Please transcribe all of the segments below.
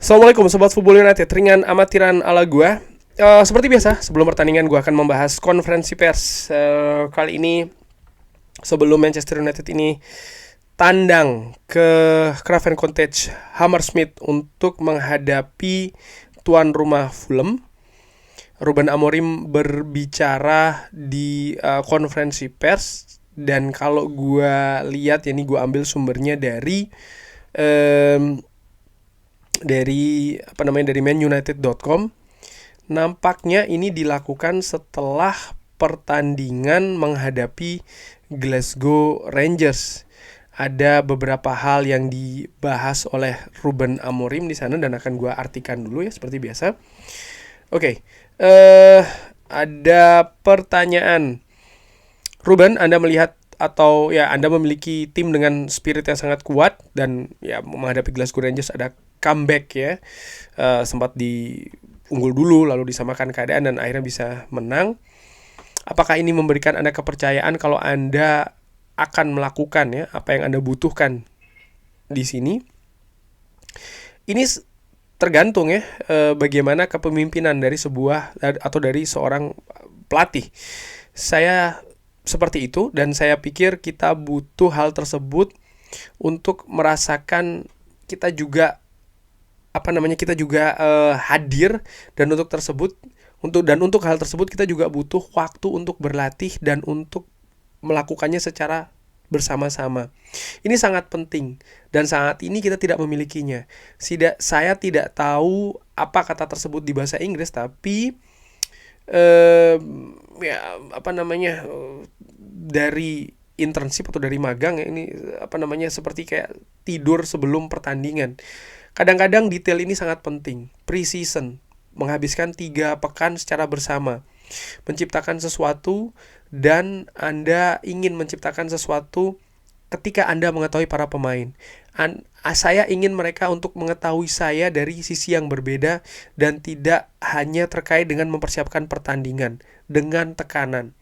Assalamualaikum Sobat Football United, ringan amatiran ala gua. Seperti biasa, sebelum pertandingan gua akan membahas konferensi pers. Kali ini sebelum Manchester United ini tandang ke Craven Cottage, Hammersmith untuk menghadapi tuan rumah Fulham. Ruben Amorim berbicara di konferensi pers, dan kalau gua lihat ya, ini gua ambil sumbernya dari manunited.com. Nampaknya ini dilakukan setelah pertandingan menghadapi Glasgow Rangers. Ada beberapa hal yang dibahas oleh Ruben Amorim di sana dan akan gue artikan dulu ya seperti biasa. Oke, ada pertanyaan. Ruben, Anda melihat atau ya Anda memiliki tim dengan spirit yang sangat kuat dan ya menghadapi Glasgow Rangers ada comeback ya, sempat diunggul dulu lalu disamakan keadaan dan akhirnya bisa menang. Apakah ini memberikan Anda kepercayaan kalau Anda akan melakukan ya apa yang Anda butuhkan di sini? Ini tergantung ya bagaimana kepemimpinan dari sebuah atau dari seorang pelatih. Saya seperti itu dan saya pikir kita butuh hal tersebut untuk merasakan kita juga hadir, dan untuk hal tersebut kita juga butuh waktu untuk berlatih dan untuk melakukannya secara bersama-sama. Ini sangat penting dan saat ini kita tidak memilikinya. Saya tidak tahu apa kata tersebut di bahasa Inggris, tapi dari internship atau dari magang ya, ini seperti kayak tidur sebelum pertandingan. Kadang-kadang detail ini sangat penting. Pre-season, menghabiskan 3 pekan secara bersama, menciptakan sesuatu, dan Anda ingin menciptakan sesuatu ketika Anda mengetahui para pemain. Saya ingin mereka untuk mengetahui saya dari sisi yang berbeda dan tidak hanya terkait dengan mempersiapkan pertandingan dengan tekanan.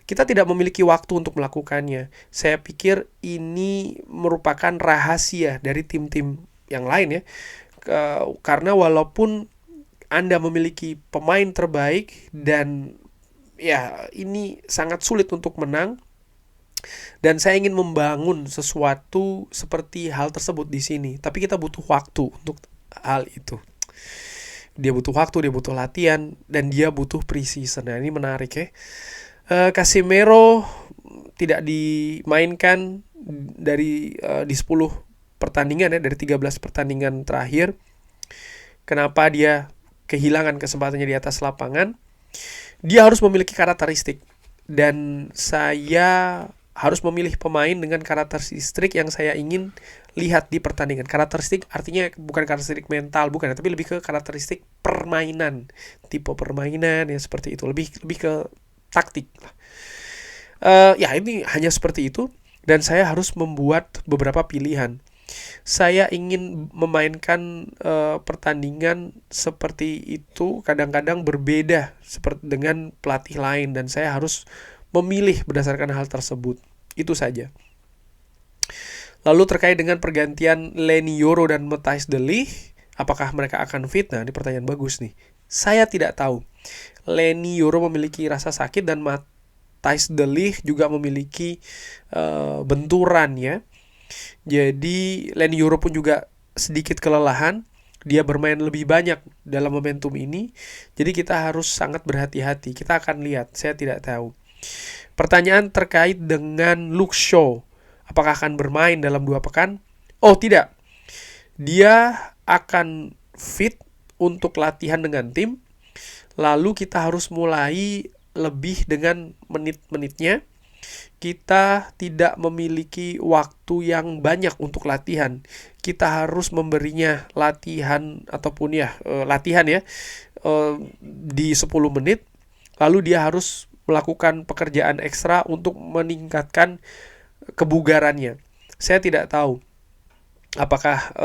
Kita tidak memiliki waktu untuk melakukannya. Saya pikir ini merupakan rahasia dari tim-tim yang lain ya, karena walaupun Anda memiliki pemain terbaik dan ya ini sangat sulit untuk menang, dan saya ingin membangun sesuatu seperti hal tersebut di sini, tapi kita butuh waktu untuk hal itu. Dia butuh waktu, dia butuh latihan, dan dia butuh pre-season. Nah, ini menarik ya. Casemiro tidak dimainkan di 10 pertandingan ya, dari 13 pertandingan terakhir. Kenapa dia kehilangan kesempatannya di atas lapangan? Dia harus memiliki karakteristik, dan saya harus memilih pemain dengan karakteristik yang saya ingin lihat di pertandingan. Karakteristik artinya bukan karakteristik mental, bukan, tapi lebih ke karakteristik permainan, tipe permainan ya, seperti itu, lebih ke taktik. Ya ini hanya seperti itu, dan saya harus membuat beberapa pilihan. Saya ingin memainkan pertandingan seperti itu, kadang-kadang berbeda seperti dengan pelatih lain, dan saya harus memilih berdasarkan hal tersebut. Itu saja. Lalu terkait dengan pergantian Leny Yoro dan Matthijs de Ligt, apakah mereka akan fit? Nah, ini pertanyaan bagus nih. Saya tidak tahu. Leny Yoro memiliki rasa sakit dan Matthijs de Ligt juga memiliki benturan ya. Jadi Leny Yoro pun juga sedikit kelelahan. Dia bermain lebih banyak dalam momentum ini. Jadi kita harus sangat berhati-hati. Kita akan lihat, saya tidak tahu. Pertanyaan terkait dengan Luke Shaw, apakah akan bermain dalam 2 pekan? Oh tidak, dia akan fit untuk latihan dengan tim. Lalu kita harus mulai lebih dengan menit-menitnya. Kita tidak memiliki waktu yang banyak untuk latihan. Kita harus memberinya latihan ataupun latihan di 10 menit. Lalu dia harus melakukan pekerjaan ekstra untuk meningkatkan kebugarannya. Saya tidak tahu apakah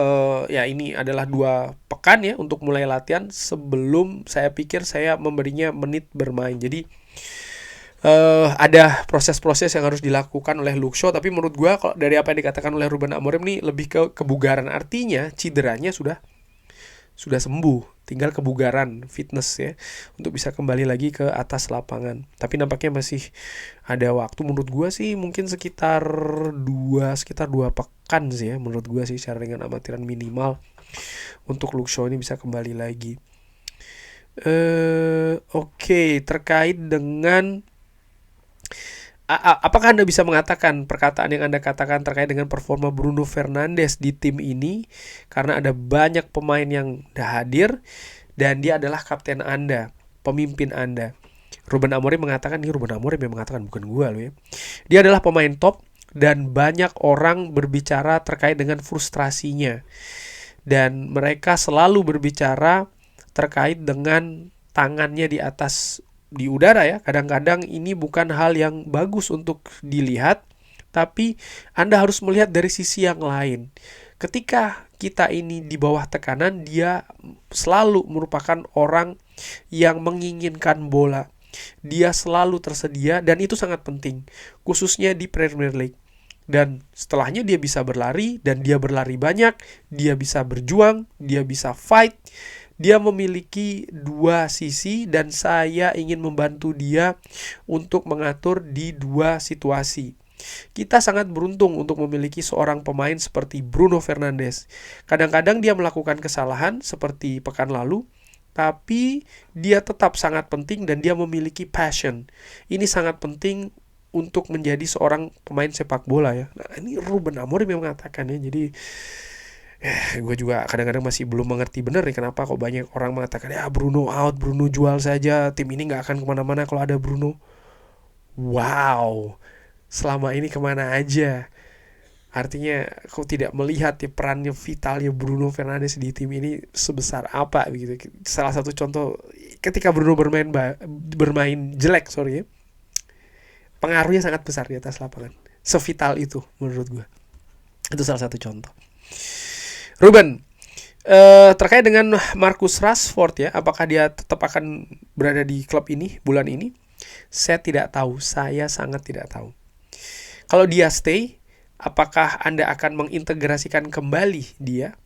ini adalah 2 pekan ya untuk mulai latihan, sebelum saya pikir saya memberinya menit bermain. Jadi ada proses-proses yang harus dilakukan oleh Luke Shaw, tapi menurut gue dari apa yang dikatakan oleh Ruben Amorim nih lebih ke kebugaran, artinya cederanya sudah sudah sembuh, tinggal kebugaran, fitness ya, untuk bisa kembali lagi ke atas lapangan. Tapi nampaknya masih ada waktu. Menurut gua sih mungkin sekitar dua pekan sih ya, menurut gua sih secara dengan amatiran minimal untuk Luke Shaw ini bisa kembali lagi. Oke, terkait dengan apakah Anda bisa mengatakan perkataan yang Anda katakan terkait dengan performa Bruno Fernandes di tim ini, karena ada banyak pemain yang dah hadir dan dia adalah kapten Anda, pemimpin Anda. Ruben Amorim mengatakan, ini Ruben Amorim yang mengatakan, bukan gua loh ya. Dia adalah pemain top dan banyak orang berbicara terkait dengan frustrasinya. Dan mereka selalu berbicara terkait dengan tangannya di atas di udara ya. Kadang-kadang ini bukan hal yang bagus untuk dilihat, tapi Anda harus melihat dari sisi yang lain. Ketika kita ini di bawah tekanan, dia selalu merupakan orang yang menginginkan bola. Dia selalu tersedia dan itu sangat penting, khususnya di Premier League. Dan setelahnya dia bisa berlari, dan dia berlari banyak, dia bisa berjuang, dia bisa fight. Dia memiliki dua sisi dan saya ingin membantu dia untuk mengatur di dua situasi. Kita sangat beruntung untuk memiliki seorang pemain seperti Bruno Fernandes. Kadang-kadang dia melakukan kesalahan seperti pekan lalu, tapi dia tetap sangat penting dan dia memiliki passion. Ini sangat penting untuk menjadi seorang pemain sepak bola ya. Nah, ini Ruben Amorim yang mengatakan ya. Jadi gue juga kadang-kadang masih belum mengerti benar nih kenapa kok banyak orang mengatakan ya Bruno out, Bruno jual saja, tim ini nggak akan kemana-mana kalau ada Bruno. Wow, selama ini kemana aja? Artinya kau tidak melihat ya perannya vitalnya Bruno Fernandes di tim ini sebesar apa begitu. Salah satu contoh ketika Bruno bermain jelek sorry ya, pengaruhnya sangat besar di atas lapangan. Sevital itu menurut gue. Itu salah satu contoh. Ruben, terkait dengan Marcus Rashford ya, apakah dia tetap akan berada di klub ini bulan ini? Saya tidak tahu, saya sangat tidak tahu. Kalau dia stay, apakah Anda akan mengintegrasikan kembali dia?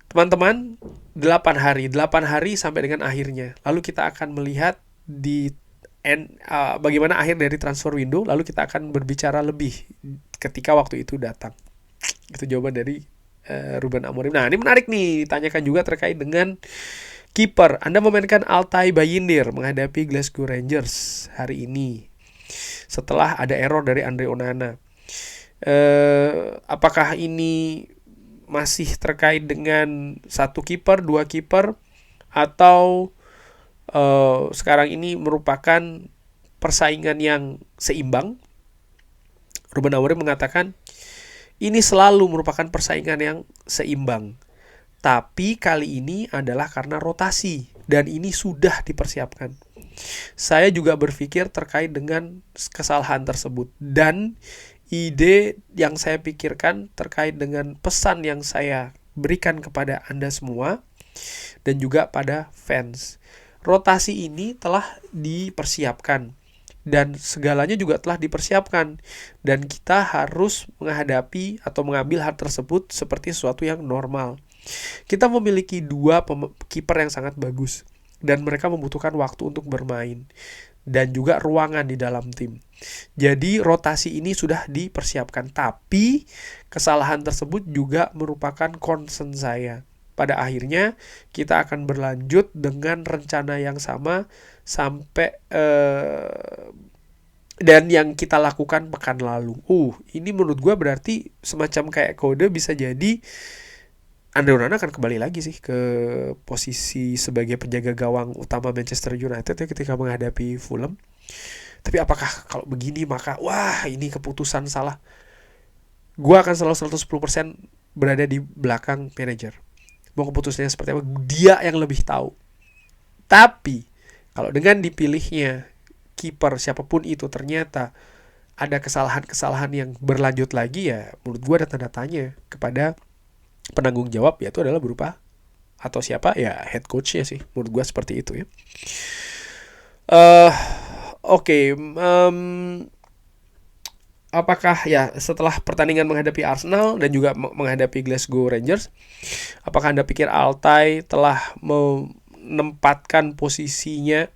Teman-teman, 8 hari sampai dengan akhirnya. Lalu kita akan melihat bagaimana akhir dari transfer window, lalu kita akan berbicara lebih ketika waktu itu datang. Itu jawaban dari Ruben Amorim. Nah, ini menarik nih, ditanyakan juga terkait dengan kiper. Anda memainkan Altay Bayindir menghadapi Glasgow Rangers hari ini setelah ada error dari Andre Onana. Apakah ini masih terkait dengan satu kiper, dua kiper, atau sekarang ini merupakan persaingan yang seimbang? Ruben Amorim mengatakan ini selalu merupakan persaingan yang seimbang, tapi kali ini adalah karena rotasi dan ini sudah dipersiapkan. Saya juga berpikir terkait dengan kesalahan tersebut dan ide yang saya pikirkan terkait dengan pesan yang saya berikan kepada Anda semua dan juga pada fans. Rotasi ini telah dipersiapkan dan segalanya juga telah dipersiapkan dan kita harus menghadapi atau mengambil hal tersebut seperti sesuatu yang normal. Kita memiliki dua kiper yang sangat bagus dan mereka membutuhkan waktu untuk bermain dan juga ruangan di dalam tim. Jadi rotasi ini sudah dipersiapkan, tapi kesalahan tersebut juga merupakan concern saya. Pada akhirnya kita akan berlanjut dengan rencana yang sama sampai dan yang kita lakukan pekan lalu. Ini menurut gue berarti semacam kayak kode, bisa jadi Andre Onana akan kembali lagi sih ke posisi sebagai penjaga gawang utama Manchester United ya ketika menghadapi Fulham. Tapi apakah kalau begini maka wah ini keputusan salah? Gua akan selalu 110% berada di belakang manajer. Mau keputusannya seperti apa, dia yang lebih tahu. Tapi kalau dengan dipilihnya kiper siapapun itu ternyata ada kesalahan-kesalahan yang berlanjut lagi, ya menurut gua ada tanda tanya kepada penanggung jawab, yaitu adalah berupa atau siapa ya head coach-nya sih. Menurut gue seperti itu ya. Oke. apakah ya setelah pertandingan menghadapi Arsenal dan juga menghadapi Glasgow Rangers, apakah Anda pikir Altay telah menempatkan posisinya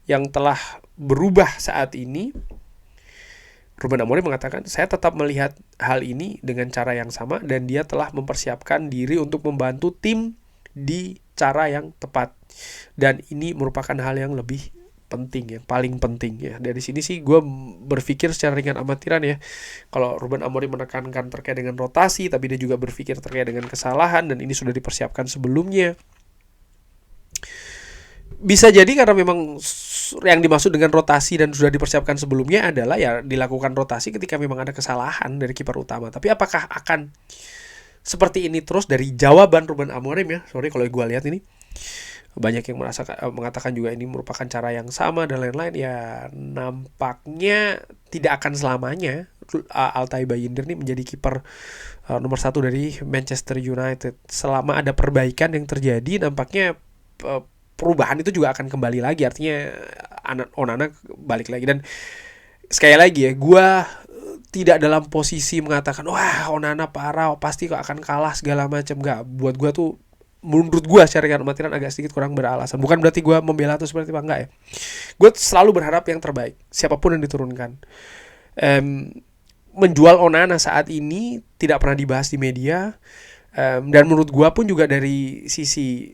yang telah berubah saat ini? Ruben Amorim mengatakan, saya tetap melihat hal ini dengan cara yang sama dan dia telah mempersiapkan diri untuk membantu tim di cara yang tepat. Dan ini merupakan hal yang lebih penting, yang paling penting ya. Dari sini sih gue berpikir secara ringan amatiran ya. Kalau Ruben Amorim menekankan terkait dengan rotasi, tapi dia juga berpikir terkait dengan kesalahan dan ini sudah dipersiapkan sebelumnya. Bisa jadi karena memang yang dimaksud dengan rotasi dan sudah dipersiapkan sebelumnya adalah ya dilakukan rotasi ketika memang ada kesalahan dari kiper utama. Tapi apakah akan seperti ini terus dari jawaban Ruben Amorim ya? Sorry kalau gue lihat ini banyak yang mengatakan juga ini merupakan cara yang sama dan lain-lain. Ya nampaknya tidak akan selamanya Altay Bayindir ini menjadi kiper nomor 1 dari Manchester United. Selama ada perbaikan yang terjadi, nampaknya perubahan itu juga akan kembali lagi. Artinya Onana balik lagi. Dan sekali lagi ya, gue tidak dalam posisi mengatakan wah Onana parah, pasti kok akan kalah segala macam. Gak, buat gue tuh, menurut gue secara amatiran agak sedikit kurang beralasan. Bukan berarti gue membela tuh seperti apa, enggak ya. Gue selalu berharap yang terbaik siapapun yang diturunkan. Menjual Onana saat ini tidak pernah dibahas di media. Dan menurut gue pun juga dari sisi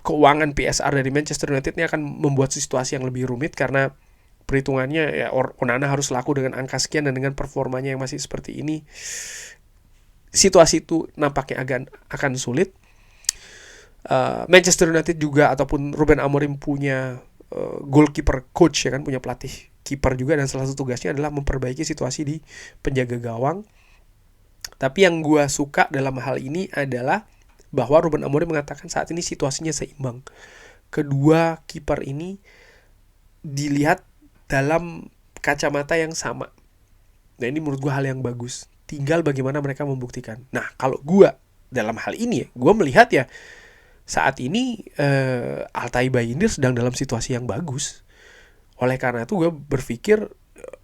keuangan PSR dari Manchester United ini akan membuat situasi yang lebih rumit karena perhitungannya ya Onana harus laku dengan angka sekian dan dengan performanya yang masih seperti ini, situasi itu nampaknya akan sulit. Manchester United juga ataupun Ruben Amorim punya goalkeeper coach ya kan, punya pelatih kiper juga, dan salah satu tugasnya adalah memperbaiki situasi di penjaga gawang. Tapi yang gue suka dalam hal ini adalah bahwa Ruben Amorim mengatakan saat ini situasinya seimbang. Kedua kiper ini dilihat dalam kacamata yang sama. Nah ini menurut gue hal yang bagus. Tinggal bagaimana mereka membuktikan. Nah kalau gue dalam hal ini ya, gue melihat ya saat ini Altay Bayindir sedang dalam situasi yang bagus. Oleh karena itu gue berpikir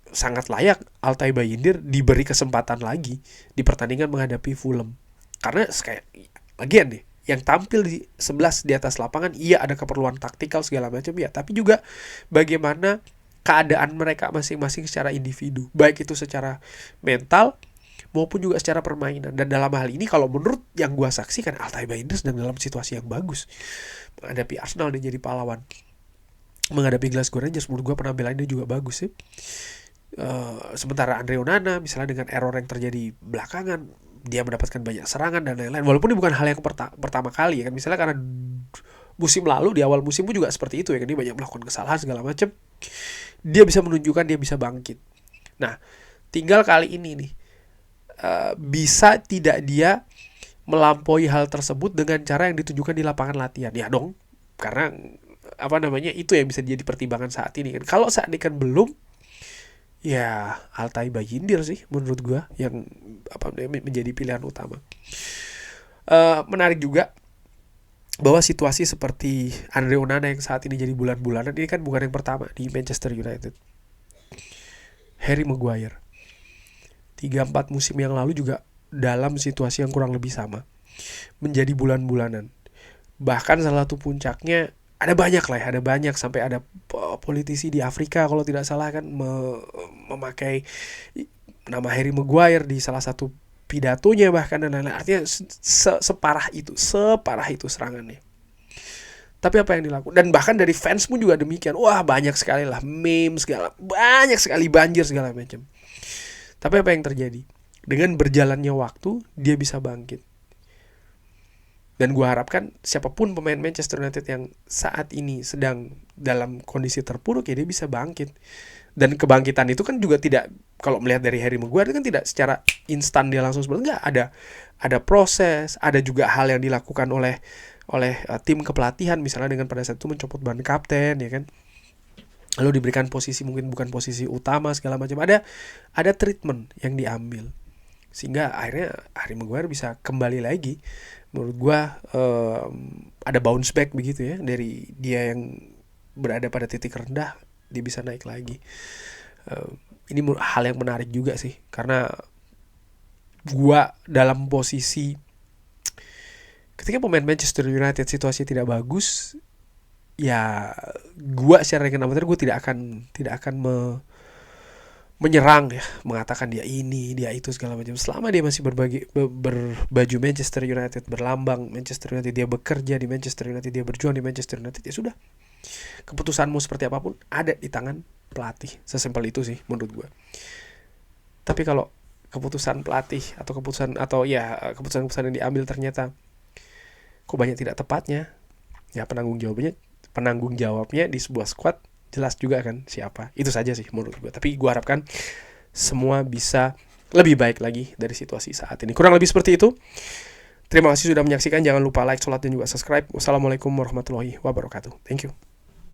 sangat layak Altay Bayindir diberi kesempatan lagi di pertandingan menghadapi Fulham. Karena lagian nih, yang tampil di 11 di atas lapangan, iya ada keperluan taktikal segala macam ya, tapi juga bagaimana keadaan mereka masing-masing secara individu, baik itu secara mental maupun juga secara permainan. Dan dalam hal ini kalau menurut yang gue saksikan, Altay Bayindir sedang dalam situasi yang bagus. Menghadapi Arsenal dia jadi pahlawan. Menghadapi Glasgow Rangers menurut gue penampilannya juga bagus sih. Sementara Andre Onana misalnya dengan error yang terjadi belakangan, dia mendapatkan banyak serangan dan lain-lain. Walaupun ini bukan hal yang pertama kali ya kan. Misalnya karena musim lalu di awal musim pun juga seperti itu ya kan, dia banyak melakukan kesalahan segala macam. Dia bisa menunjukkan dia bisa bangkit. Nah, tinggal kali ini nih bisa tidak dia melampaui hal tersebut dengan cara yang ditunjukkan di lapangan latihan. Ya dong, karena itu yang bisa jadi pertimbangan saat ini kan. Kalau saat ini kan belum, ya Altay Bayindir sih menurut gue yang menjadi pilihan utama. Menarik juga bahwa situasi seperti Andre Onana yang saat ini jadi bulan-bulanan ini kan bukan yang pertama di Manchester United. Harry Maguire 3-4 musim yang lalu juga dalam situasi yang kurang lebih sama, menjadi bulan-bulanan. Bahkan salah satu puncaknya ada banyak sampai ada politisi di Afrika kalau tidak salah kan memakai nama Harry Maguire di salah satu pidatonya bahkan dan lain-lain. Artinya separah itu serangannya. Tapi apa yang dilakukan, dan bahkan dari fans pun juga demikian. Wah banyak sekali lah meme segala, banyak sekali banjir segala macam. Tapi apa yang terjadi? Dengan berjalannya waktu dia bisa bangkit. Dan gue harapkan siapapun pemain Manchester United yang saat ini sedang dalam kondisi terpuruk ya dia bisa bangkit. Dan kebangkitan itu kan juga tidak, kalau melihat dari Harry Maguire kan tidak secara instan dia langsung seperti, enggak, ada proses, ada juga hal yang dilakukan oleh tim kepelatihan, misalnya dengan pada saat itu mencopot ban kapten ya kan. Lalu diberikan posisi mungkin bukan posisi utama segala macam, ada treatment yang diambil sehingga akhirnya Harry Maguire bisa kembali lagi. Menurut gue ada bounce back begitu ya, dari dia yang berada pada titik rendah dia bisa naik lagi. ini hal yang menarik juga sih, karena gua dalam posisi ketika pemain Manchester United situasi tidak bagus, ya gua secara rekan amatir gue tidak akan menyerang ya, mengatakan dia ini, dia itu segala macam. Selama dia masih berbaju Manchester United, berlambang Manchester United, dia bekerja di Manchester United, dia berjuang di Manchester United, ya sudah. Keputusanmu seperti apapun ada di tangan pelatih. Sesimpel itu sih menurut gue. Tapi kalau keputusan pelatih atau keputusan yang diambil ternyata kok banyak tidak tepatnya, ya penanggung jawabnya di sebuah squad jelas juga kan siapa. Itu saja sih menurut gue. Tapi gue harapkan semua bisa lebih baik lagi dari situasi saat ini. Kurang lebih seperti itu. Terima kasih sudah menyaksikan. Jangan lupa like, share, dan juga subscribe. Wassalamualaikum warahmatullahi wabarakatuh. Thank you.